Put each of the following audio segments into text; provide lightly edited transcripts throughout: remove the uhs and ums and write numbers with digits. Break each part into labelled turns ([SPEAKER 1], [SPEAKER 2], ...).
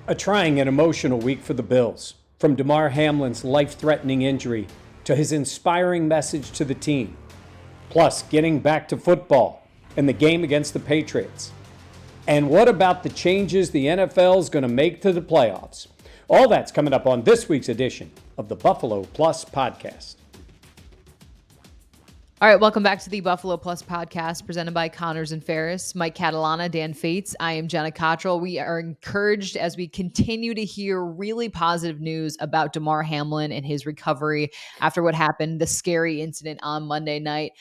[SPEAKER 1] A trying and emotional week for the Bills. From DAMAR Hamlin's life-threatening injury to his inspiring message to the team. Plus, getting back to football and the game against the Patriots. And what about the changes the NFL is going to make to the playoffs? All that's coming up on this week's edition of the Buffalo Plus Podcast.
[SPEAKER 2] All right, welcome back to the Buffalo Plus Podcast presented by Connors and Ferris. Mike Catalana, Dan Fates. I am Jenna Cottrell. We are encouraged as we continue to hear really positive news about DAMAR Hamlin and his recovery after what happened, the scary incident on Monday night.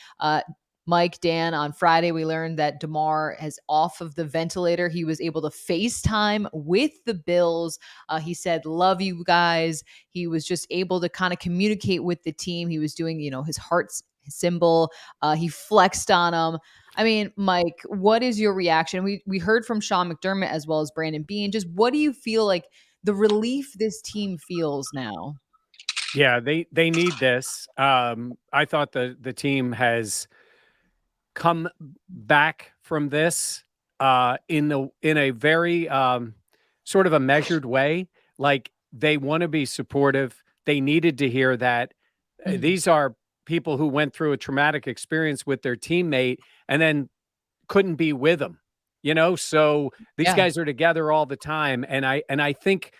[SPEAKER 2] Mike, Dan, on Friday, we learned that DAMAR is off of the ventilator. He was able to FaceTime with the Bills. He said, love you guys. He was just able to kind of communicate with the team. He was doing, his heart's symbol. He flexed on them. I mean, Mike, what is your reaction? We heard from Sean McDermott as well as Brandon Beane. Just what do you feel like the relief this team feels now?
[SPEAKER 1] Yeah, they need this. I thought the team has come back from this in a very sort of a measured way. Like, they want to be supportive. They needed to hear that. These are people who went through a traumatic experience with their teammate and then couldn't be with them, so these guys are together all the time. And I think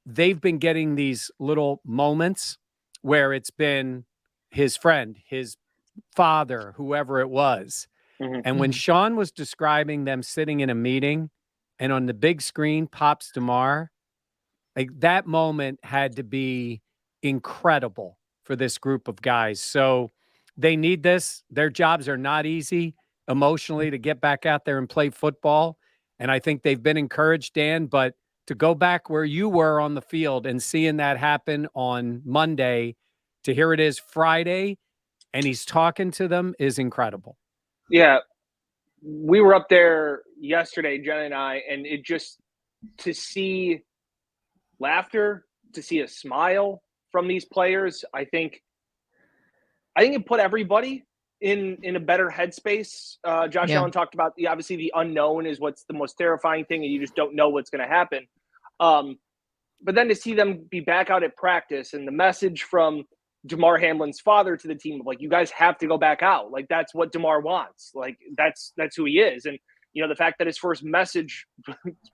[SPEAKER 1] they've been getting these little moments where it's been his friend, his father, whoever it was. And when Sean was describing them sitting in a meeting and on the big screen pops DAMAR, like, that moment had to be incredible for this group of guys. So they need this. Their jobs are not easy emotionally to get back out there and play football. And I think they've been encouraged, Dan, but to go back where you were on the field and seeing that happen on Monday to here it is Friday and he's talking to them is incredible.
[SPEAKER 3] Yeah. We were up there yesterday, Jen and I, and it just, to see laughter, to see a smile from these players, I think it put everybody in a better headspace. Josh Allen talked about obviously the unknown is what's the most terrifying thing, and you just don't know what's going to happen. But then to see them be back out at practice, and the message from DAMAR Hamlin's father to the team, like, you guys have to go back out. Like, that's what DAMAR wants. Like, that's who he is. And, the fact that his first message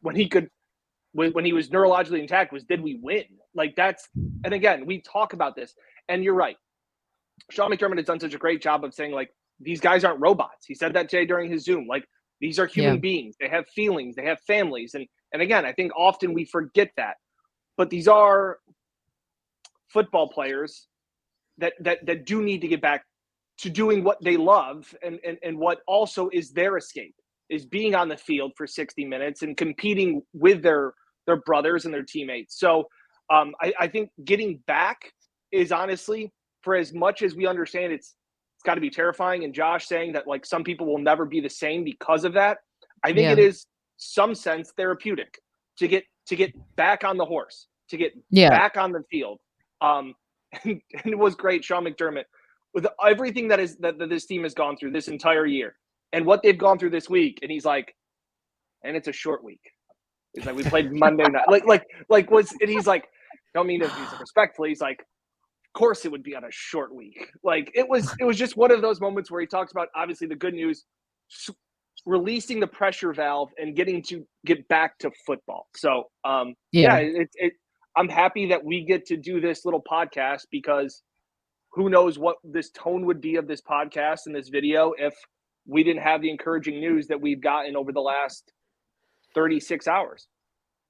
[SPEAKER 3] when he was neurologically intact was, did we win? Like, and again, we talk about this, and you're right. Sean McDermott has done such a great job of saying, like, these guys aren't robots. He said that today during his Zoom. Like, these are human beings. They have feelings. They have families. And again, I think often we forget that. But these are football players that do need to get back to doing what they love and what also is their escape, is being on the field for 60 minutes and competing with their brothers and their teammates. So I think getting back is, honestly, for as much as we understand it's got to be terrifying, and Josh saying that, like, some people will never be the same because of that, I think it is some sense therapeutic to get back on the horse, to get back on the field. And it was great, Sean McDermott, with everything that this team has gone through this entire year and what they've gone through this week. And he's like, and it's a short week. He's like, we played Monday night. And he's like, don't mean to be respectfully. He's like, of course it would be on a short week. Like, it was just one of those moments where he talks about, obviously, the good news, releasing the pressure valve and getting to get back to football. So, I'm happy that we get to do this little podcast, because who knows what this tone would be of this podcast and this video if we didn't have the encouraging news that we've gotten over the last 36 hours.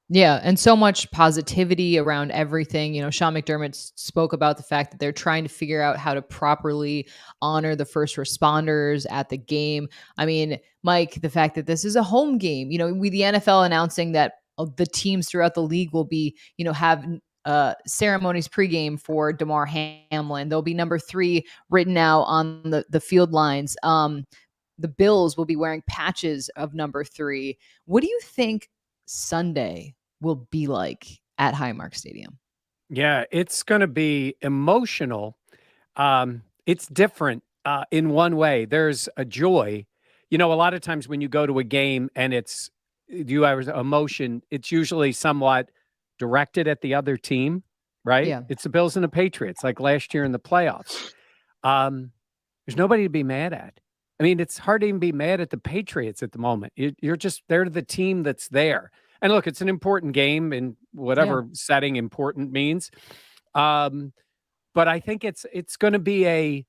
[SPEAKER 2] Yeah, and so much positivity around everything. Sean McDermott spoke about the fact that they're trying to figure out how to properly honor the first responders at the game. I mean, Mike, the fact that this is a home game, with the NFL announcing that the teams throughout the league will be, have ceremonies pregame for DAMAR Hamlin. There'll be number 3 written out on the field lines. The Bills will be wearing patches of number 3. What do you think Sunday will be like at Highmark Stadium?
[SPEAKER 1] Yeah, it's going to be emotional. It's different in one way. There's a joy. A lot of times when you go to a game and you have emotion, it's usually somewhat directed at the other team, right?
[SPEAKER 2] Yeah.
[SPEAKER 1] It's the Bills and the Patriots, like last year in the playoffs. There's nobody to be mad at. I mean, it's hard to even be mad at the Patriots at the moment. They're the team that's there. And look, it's an important game in whatever setting important means. But I think it's going to be a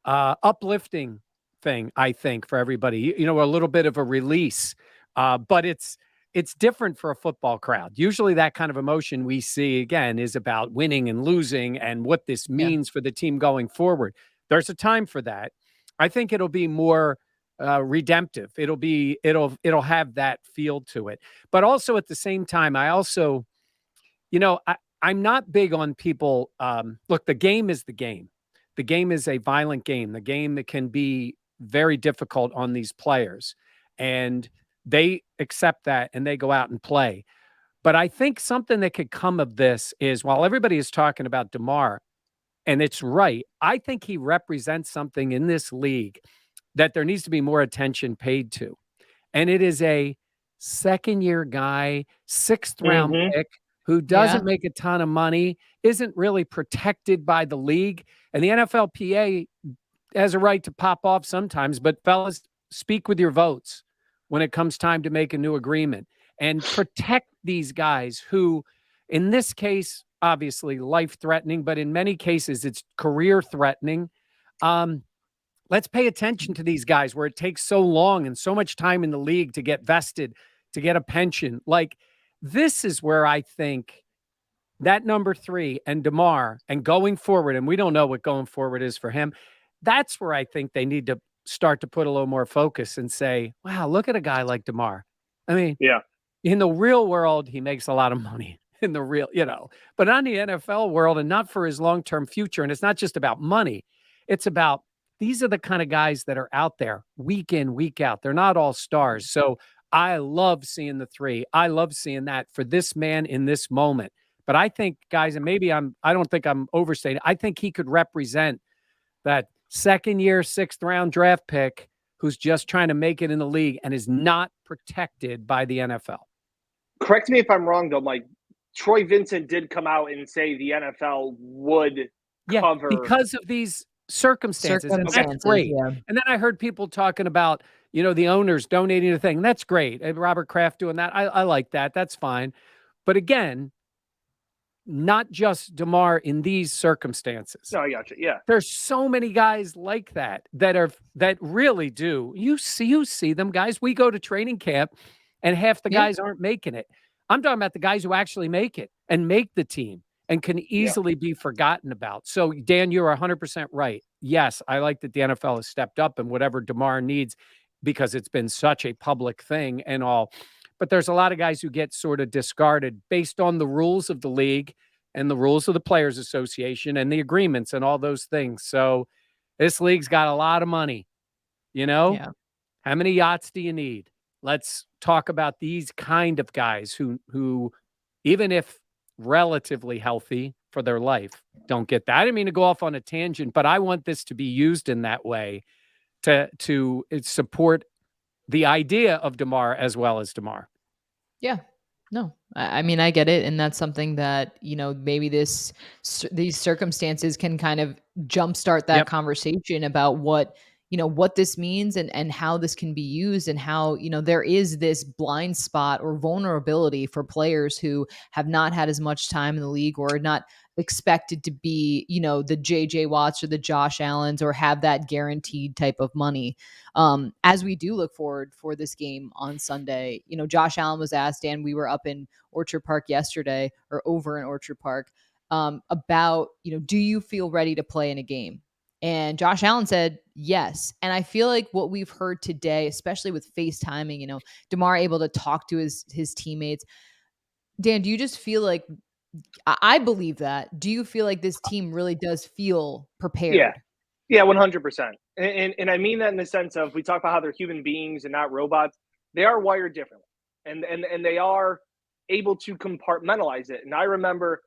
[SPEAKER 1] uplifting thing, I think, for everybody. A little bit of a release. But it's different for a football crowd. Usually that kind of emotion we see, again, is about winning and losing and what this means for the team going forward. There's a time for that. I think it'll be more redemptive. It'll have that feel to it. But also at the same time, I'm not big on people. Look, the game is the game. The game is a violent game. The game that can be very difficult on these players. And they accept that and they go out and play. But I think something that could come of this is, while everybody is talking about DAMAR, and it's right, I think he represents something in this league that there needs to be more attention paid to. And it is a second-year guy, sixth-round pick who doesn't make a ton of money, isn't really protected by the league. And the NFLPA has a right to pop off sometimes, but fellas, speak with your votes when it comes time to make a new agreement and protect these guys who, in this case, obviously life-threatening, but in many cases it's career-threatening. Let's pay attention to these guys where it takes so long and so much time in the league to get vested, to get a pension. Like, this is where I think that number 3 and DAMAR and going forward, and we don't know what going forward is for him, that's where I think they need to start to put a little more focus and say, wow, look at a guy like DAMAR. I mean, in the real world, he makes a lot of money in the real, but on the NFL world and not for his long-term future. And it's not just about money. It's about, these are the kind of guys that are out there week in, week out. They're not all stars. So I love seeing the 3. I love seeing that for this man in this moment. But I think, guys, and maybe I don't think I'm overstating, I think he could represent that second-year, sixth-round draft pick who's just trying to make it in the league and is not protected by the NFL. Correct
[SPEAKER 3] me if I'm wrong, though, Mike. Troy Vincent did come out and say the NFL would cover
[SPEAKER 1] because of these circumstances. And that's great. Yeah. And then I heard people talking about, the owners donating a thing. That's great. And Robert Kraft doing that. I like that. That's fine. But again, not just DAMAR in these circumstances.
[SPEAKER 3] No, I got you. Yeah.
[SPEAKER 1] There's so many guys like that really do. You see them, guys. We go to training camp and half the guys aren't making it. I'm talking about the guys who actually make it and make the team and can easily be forgotten about. So, Dan, you're 100% right. Yes, I like that the NFL has stepped up and whatever DAMAR needs, because it's been such a public thing and all. But there's a lot of guys who get sort of discarded based on the rules of the league and the rules of the Players Association and the agreements and all those things. So this league's got a lot of money, How many yachts do you need? Let's talk about these kind of guys who even if relatively healthy for their life, don't get that. I didn't mean to go off on a tangent, but I want this to be used in that way to support the idea of DAMAR as well as DAMAR.
[SPEAKER 2] Yeah. No, I mean, I get it. And that's something that, maybe these circumstances can kind of jumpstart that conversation about what this means and how this can be used and how, there is this blind spot or vulnerability for players who have not had as much time in the league or are not expected to be, the JJ Watts or the Josh Allens or have that guaranteed type of money. As we do look forward for this game on Sunday, Josh Allen was asked, and we were up in Orchard Park yesterday or over in Orchard Park, about, do you feel ready to play in a game? And Josh Allen said yes. And I feel like what we've heard today, especially with FaceTiming, DAMAR able to talk to his teammates. Dan, do you just feel like, I believe that. Do you feel like this team really does feel prepared?
[SPEAKER 3] Yeah, 100%. And I mean that in the sense of, we talk about how they're human beings and not robots. They are wired differently, and they are able to compartmentalize it. And I remember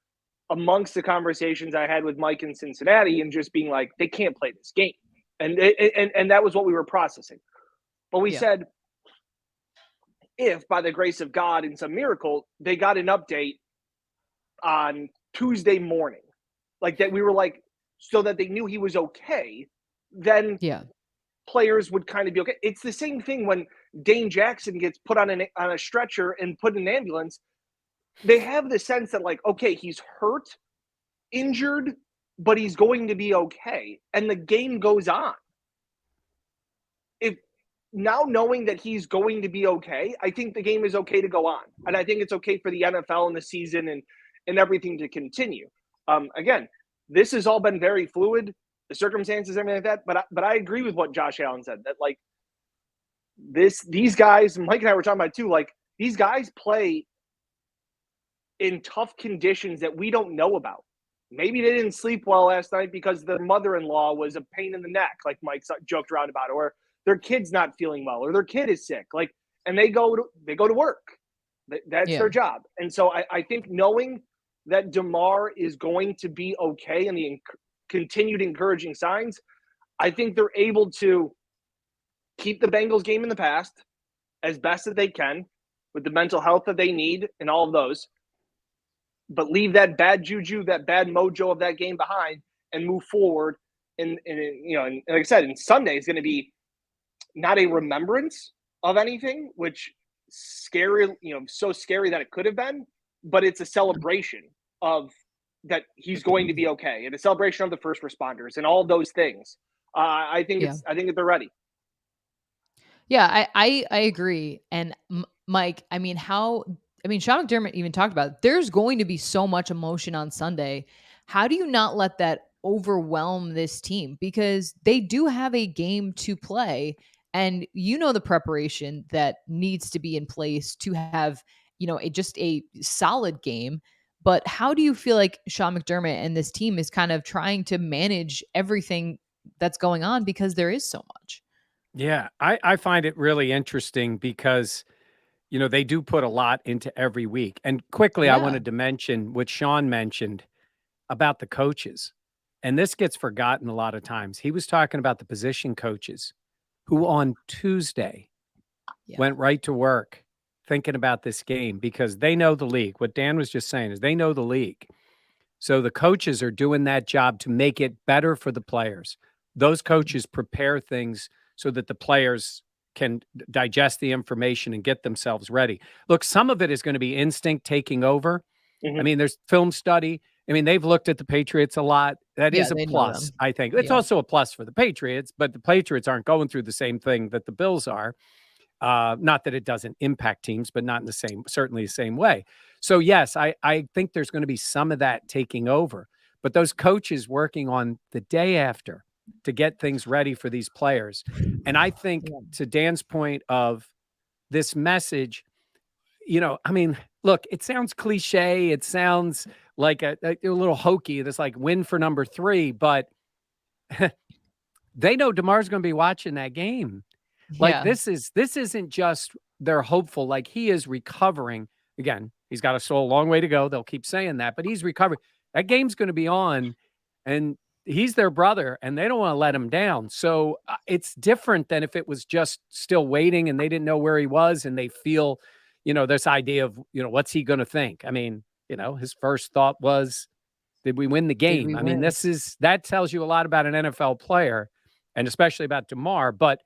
[SPEAKER 3] amongst the conversations I had with Mike in Cincinnati and just being like, they can't play this game. And that was what we were processing. But we said, if by the grace of God in some miracle, they got an update on Tuesday morning, like that we were like, so that they knew he was okay, then players would kind of be okay. It's the same thing when Dane Jackson gets put on a stretcher and put in an ambulance. They have the sense that, like, okay, he's hurt, injured, but he's going to be okay. And the game goes on. If now knowing that he's going to be okay, I think the game is okay to go on. And I think it's okay for the NFL and the season and everything to continue. Again, this has all been very fluid, the circumstances, everything like that. But I agree with what Josh Allen said, that like these guys, Mike and I were talking about too, like these guys play in tough conditions that we don't know about. Maybe they didn't sleep well last night because their mother-in-law was a pain in the neck, like Mike joked around about, or their kid's not feeling well, or their kid is sick. Like, and they go to work. That's their job. And so I think knowing that DAMAR is going to be okay and the continued encouraging signs, I think they're able to keep the Bengals game in the past as best that they can with the mental health that they need and all of those, but leave that bad juju, that bad mojo of that game behind and move forward. And like I said, and Sunday is going to be not a remembrance of anything, which scary, so scary that it could have been, but it's a celebration of that he's going to be okay, and a celebration of the first responders and all of those things. I think that they're ready.
[SPEAKER 2] Yeah, I agree. And Mike, Sean McDermott even talked about it. There's going to be so much emotion on Sunday. How do you not let that overwhelm this team? Because they do have a game to play, and the preparation that needs to be in place to have, just a solid game. But how do you feel like Sean McDermott and this team is kind of trying to manage everything that's going on, because there is so much?
[SPEAKER 1] Yeah, I find it really interesting because, they do put a lot into every week. And quickly, I wanted to mention what Sean mentioned about the coaches. And this gets forgotten a lot of times. He was talking about the position coaches who on Tuesday went right to work thinking about this game because they know the league. What Dan was just saying is they know the league. So the coaches are doing that job to make it better for the players. Those coaches prepare things so that the players can digest the information and get themselves ready. Look, some of it is going to be instinct taking over. Mm-hmm. I mean, there's film study. I mean, they've looked at the Patriots a lot. That is a plus, I think. It's also a plus for the Patriots, but the Patriots aren't going through the same thing that the Bills are. Not that it doesn't impact teams, but not in certainly the same way. So yes, I think there's going to be some of that taking over, but those coaches working on the day after to get things ready for these players. And I think to Dan's point of this message, look, it sounds cliche. It sounds like a little hokey. It's like win for number 3, but they know DAMAR's going to be watching that game. Like this isn't just they're hopeful. Like he is recovering. Again, he's got a long way to go. They'll keep saying that, but he's recovering. That game's going to be on, and he's their brother, and they don't want to let him down. So it's different than if it was just still waiting and they didn't know where he was, and they feel, this idea of, what's he going to think? I mean, his first thought was, did we win the game? I mean, that tells you a lot about an NFL player, and especially about DAMAR. But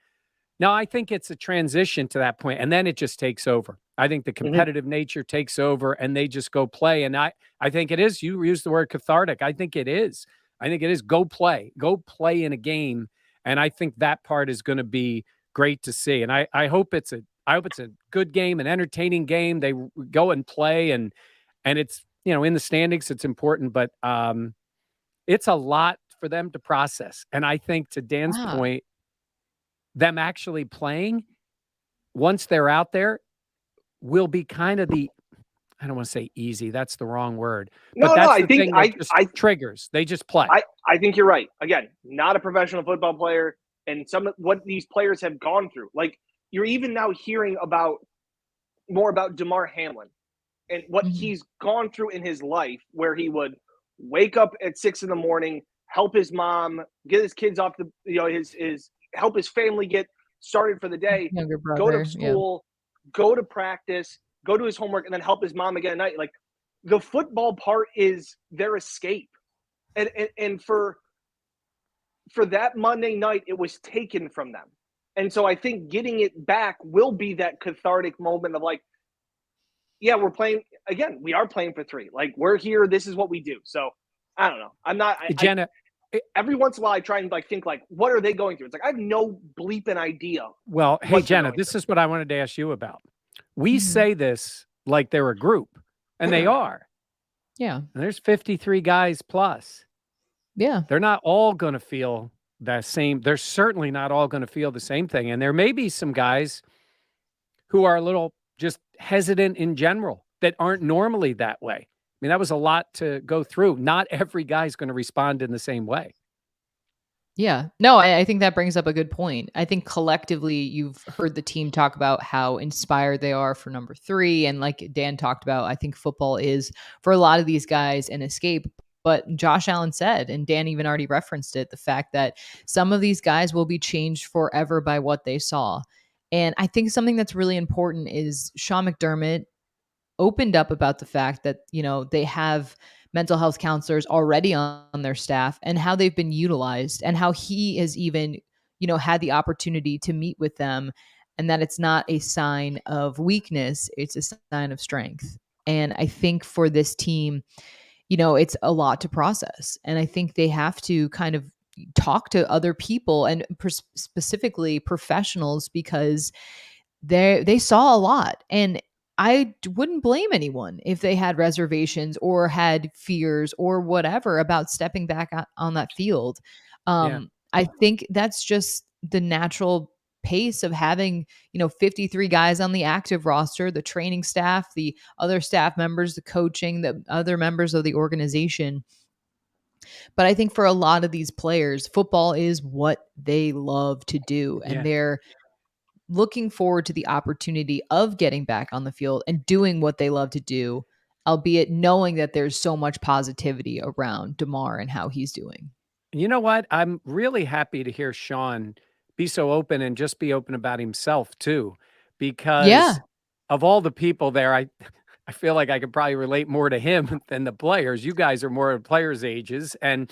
[SPEAKER 1] no, I think it's a transition to that point, and then it just takes over. I think the competitive nature takes over, and they just go play. And I think it is. You use the word cathartic. I think it is. Go play in a game, and I think that part is going to be great to see. And I hope it's a good game, an entertaining game. They go and play, and it's in the standings, it's important, but it's a lot for them to process. And I think to Dan's point, them actually playing once they're out there will be kind of I don't want to say easy. That's the wrong word. But I think triggers. They just play.
[SPEAKER 3] I think you're right. Again, not a professional football player, and what these players have gone through. Like you're even now hearing more about DAMAR Hamlin and what he's gone through in his life, where he would wake up at 6 a.m, help his mom get his kids off help his family get started for the day, go to school, go to practice, go to his homework, and then help his mom again at night. Like the football part is their escape. And for that Monday night, it was taken from them. And so I think getting it back will be that cathartic moment of like, yeah, we're playing again. We are playing for 3. Like, we're here. This is what we do. So I don't know. I'm not.
[SPEAKER 1] Jenna,
[SPEAKER 3] every once in a while, I try and like think like, what are they going through? It's like I have no bleeping idea.
[SPEAKER 1] well, hey, Jenna, this is what I wanted to ask you about. We say this like they're a group, and they are.
[SPEAKER 2] Yeah.
[SPEAKER 1] And there's 53 guys plus.
[SPEAKER 2] Yeah.
[SPEAKER 1] They're not all going to feel the same. They're certainly not all going to feel the same thing. And there may be some guys who are a little just hesitant in general that aren't normally that way. I mean, that was a lot to go through. Not every guy's going to respond in the same way.
[SPEAKER 2] Yeah. No, I think that brings up a good point. I think collectively you've heard the team talk about how inspired they are for number 3. And like Dan talked about, I think football is for a lot of these guys an escape. But Josh Allen said, and Dan even already referenced it, the fact that some of these guys will be changed forever by what they saw. And I think something that's really important is Sean McDermott opened up about the fact that, they have mental health counselors already on their staff and how they've been utilized and how he has even, had the opportunity to meet with them, and that it's not a sign of weakness, it's a sign of strength. And I think for this team, it's a lot to process. And I think they have to kind of talk to other people and specifically professionals, because they saw a lot. And wouldn't blame anyone if they had reservations or had fears or whatever about stepping back on that field. I think that's just the natural pace of having, 53 guys on the active roster, the training staff, the other staff members, the coaching, the other members of the organization. But I think for a lot of these players, football is what they love to do. And they're looking forward to the opportunity of getting back on the field and doing what they love to do, albeit knowing that there's so much positivity around DAMAR and how he's doing.
[SPEAKER 1] You know what? I'm really happy to hear Sean be so open and just be open about himself too, because of all the people there, I feel like I could probably relate more to him than the players. You guys are more of players' ages, and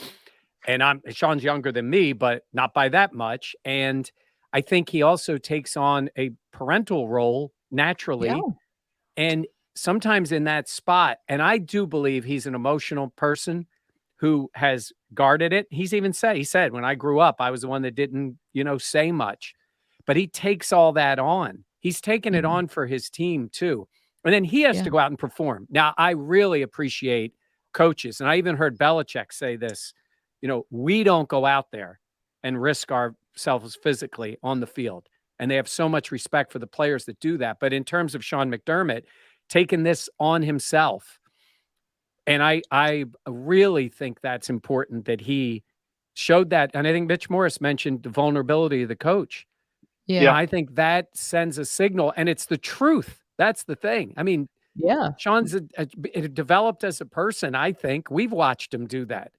[SPEAKER 1] Sean's younger than me, but not by that much. And I think he also takes on a parental role naturally. And sometimes in that spot, and I do believe he's an emotional person who has guarded it. He said, when I grew up, I was the one that didn't, say much, but he takes all that on. He's taken it on for his team too. And then he has to go out and perform. Now, I really appreciate coaches. And I even heard Belichick say this, we don't go out there and risk ourselves physically on the field. And they have so much respect for the players that do that. But in terms of Sean McDermott taking this on himself, and I really think that's important that he showed that. And I think Mitch Morris mentioned the vulnerability of the coach. Yeah. I think that sends a signal, and it's the truth. That's the thing. I mean, Sean's developed as a person. I think we've watched him do that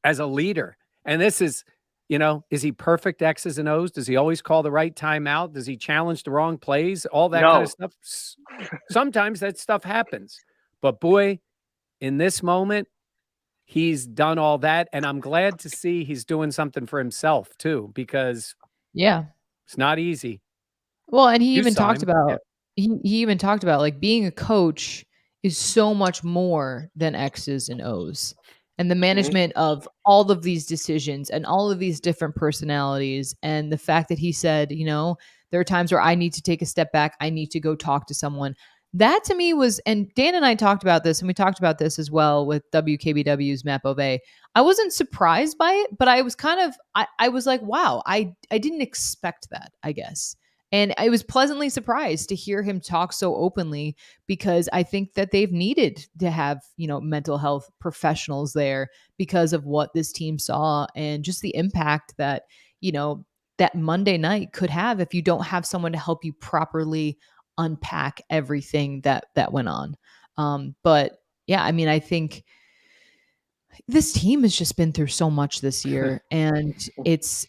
[SPEAKER 1] as a leader. And this is, is he perfect X's and O's? Does he always call the right timeout? Does he challenge the wrong plays? All that kind of stuff. Sometimes that stuff happens. But boy, in this moment, he's done all that. And I'm glad to see he's doing something for himself too, because it's not easy.
[SPEAKER 2] Well, and he even talked about like being a coach is so much more than X's and O's. And the management of all of these decisions and all of these different personalities, and the fact that he said, there are times where I need to take a step back. I need to go talk to someone. That to me was, and Dan and I talked about this, and we talked about this as well with WKBW's Matt Bove. I wasn't surprised by it, but I was kind of, I was like, wow, I didn't expect that, I guess. And I was pleasantly surprised to hear him talk so openly, because I think that they've needed to have, mental health professionals there because of what this team saw and just the impact that, that Monday night could have if you don't have someone to help you properly unpack everything that went on. But yeah, I mean, I think this team has just been through so much this year, and it's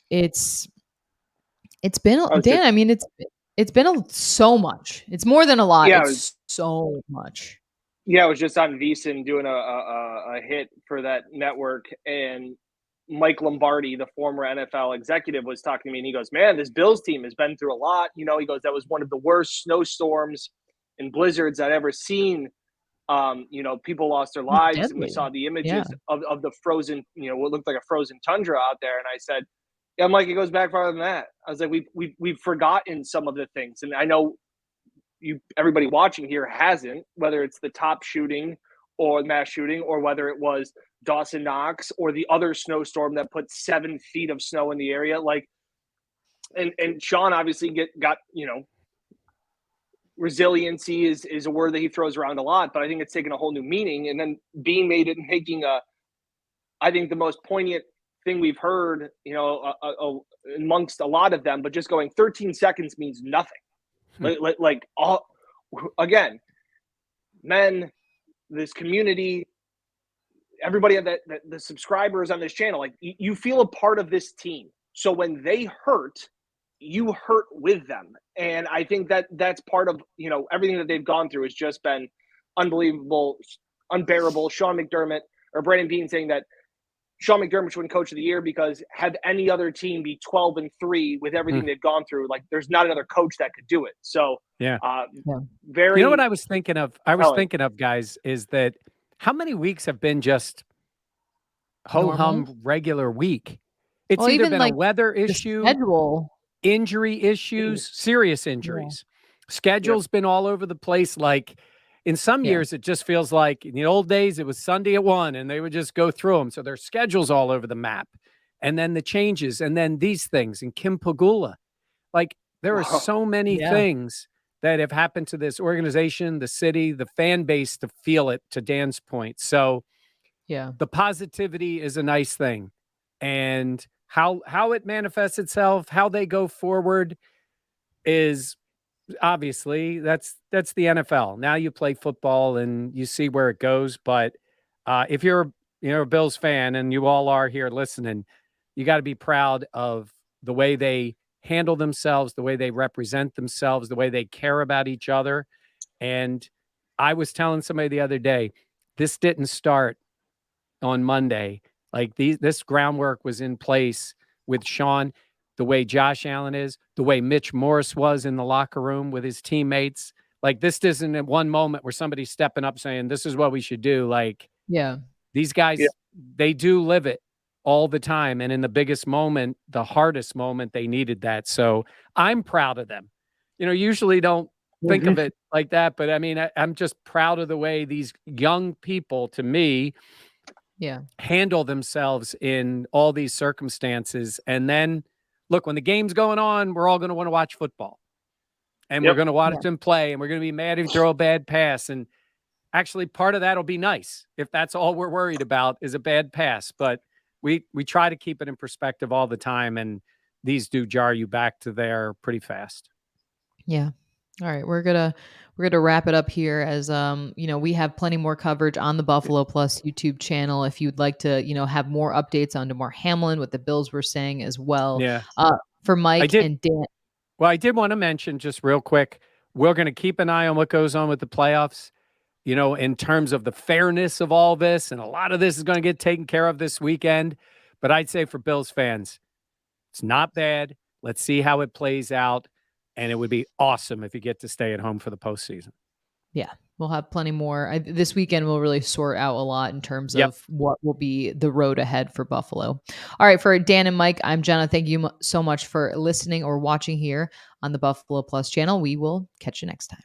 [SPEAKER 2] been, Dan, I mean, it's been so much. It's more than a lot. It's so much.
[SPEAKER 3] Yeah, I was just on VSiN doing a hit for that network, and Mike Lombardi, the former NFL executive, was talking to me, and he goes, "Man, this Bills team has been through a lot." He goes, "That was one of the worst snowstorms and blizzards I'd ever seen." People lost their
[SPEAKER 2] It was
[SPEAKER 3] lives, and we
[SPEAKER 2] deadly.
[SPEAKER 3] saw the
[SPEAKER 2] Yeah.
[SPEAKER 3] images of the frozen, what looked like a frozen tundra out there. And I said, "Yeah, I'm like, it goes back farther than that." I was like, we've forgotten some of the things, and I know everybody watching here hasn't, whether it's the top shooting or mass shooting, or whether it was Dawson Knox or the other snowstorm that put 7 feet of snow in the area. Like, and Sean obviously got resiliency is a word that he throws around a lot, but I think it's taken a whole new meaning. And then Bean made it making I think the most poignant thing we've heard, amongst a lot of them, but just going 13 seconds means nothing. Like all, again, men, this community, everybody that the subscribers on this channel, like you feel a part of this team. So when they hurt, you hurt with them. And I think that's part of, everything that they've gone through has just been unbelievable, unbearable. Sean McDermott or Brandon Bean saying that Sean McDermott should win Coach of the Year because had any other team be 12-3 with everything they've gone through, like there's not another coach that could do it. So
[SPEAKER 1] Yeah.
[SPEAKER 3] very.
[SPEAKER 1] You know what I was thinking of? Thinking of, guys, is that how many weeks have been just ho-hum regular week? It's either been a weather issue,
[SPEAKER 2] schedule,
[SPEAKER 1] injury issues, serious injuries. Schedule's been all over the place. Like in some years, it just feels like in the old days, it was Sunday at 1 and they would just go through them. So their schedule's all over the map. And then the changes and then these things and Kim Pagula. Like there are so many things that have happened to this organization, the city, the fan base to feel it, to Dan's point. So the positivity is a nice thing. And how it manifests itself, how they go forward is obviously that's the NFL. Now you play football and you see where it goes. But if you're a Bills fan, and you all are here listening, you got to be proud of the way they handle themselves, the way they represent themselves, the way they care about each other. And I was telling somebody the other day, this didn't start on Monday. Like this groundwork was in place with Sean, the way Josh Allen is, the way Mitch Morris was in the locker room with his teammates. Like this isn't at one moment where somebody's stepping up saying, this is what we should do. Like, these guys, they do live it all the time. And in the biggest moment, the hardest moment, they needed that. So I'm proud of them. Usually don't think of it like that, but I mean, I'm just proud of the way these young people, to me, handle themselves in all these circumstances. And then look, when the game's going on, we're all going to want to watch football, and we're going to watch them play, and we're going to be mad if you throw a bad pass. And actually part of that'll be nice if that's all we're worried about is a bad pass. But we try to keep it in perspective all the time. And these do jar you back to there pretty fast.
[SPEAKER 2] Yeah. All right. We're gonna wrap it up here as we have plenty more coverage on the Buffalo Plus YouTube channel. If you'd like to, have more updates on DAMAR Hamlin, what the Bills were saying as well.
[SPEAKER 1] Yeah.
[SPEAKER 2] For Mike and Dan.
[SPEAKER 1] Well, I did want to mention just real quick, we're going to keep an eye on what goes on with the playoffs, in terms of the fairness of all this. And a lot of this is going to get taken care of this weekend. But I'd say for Bills fans, it's not bad. Let's see how it plays out. And it would be awesome if you get to stay at home for the postseason.
[SPEAKER 2] Yeah, we'll have plenty more. This weekend will really sort out a lot in terms of what will be the road ahead for Buffalo. All right, for Dan and Mike, I'm Jenna. Thank you so much for listening or watching here on the Buffalo Plus channel. We will catch you next time.